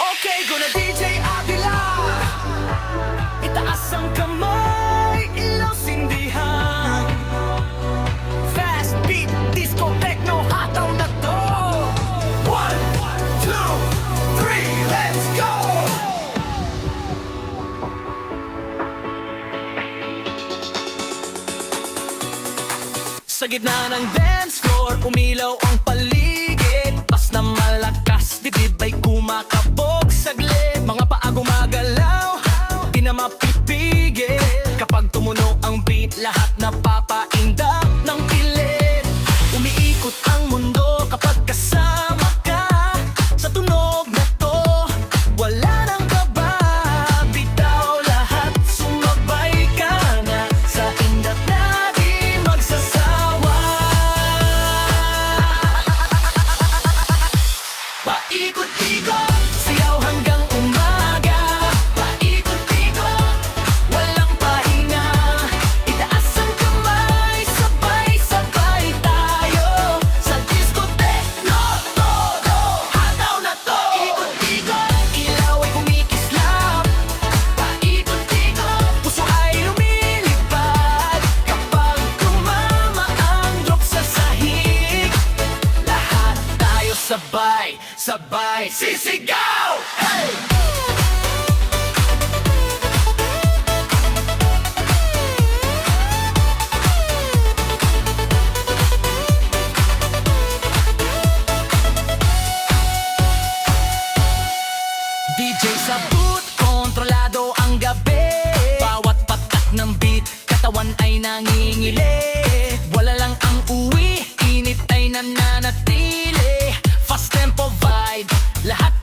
Okay, gonna DJ Avila. Itaas ang kamay, ilaw sindihan. Fast beat, disco, techno, hataw na to. 1, 2, 3, let's go! Sa gitna ng dance floor, umilaw ang paligid. Pas na malakas, dibdib ay kumakabog saglit. Mga paa gumagalaw, di na mapipigil. Kapag tumunog ang beat, lahat napapaindak ng pilit. Umiikot ang mundo kapag kasama ka. Sa tunog na to, wala nang kaba. Bitaw lahat, sumabay ka na. Sa indak na di magsasawa. Paikot-ikot, siyaw hanggang umaga. Paikot-ikot, walang pahinga. Itaas ang kamay, sabay-sabay tayo. Sa disco, techno, todo, hataw na to. Ikot-ikot, ilaw ay kumikislap. Paikot-ikot, puso ay lumilipad. Kapag tumama ang drop sa sahig, lahat tayo sabay sisigaw! Hey! DJ sa boot, kontrolado ang gabi. Bawat patak ng beat, katawan ay nangingili. Wala lang ang uwi, init ay nananatili. Fast tempo vibe, lahat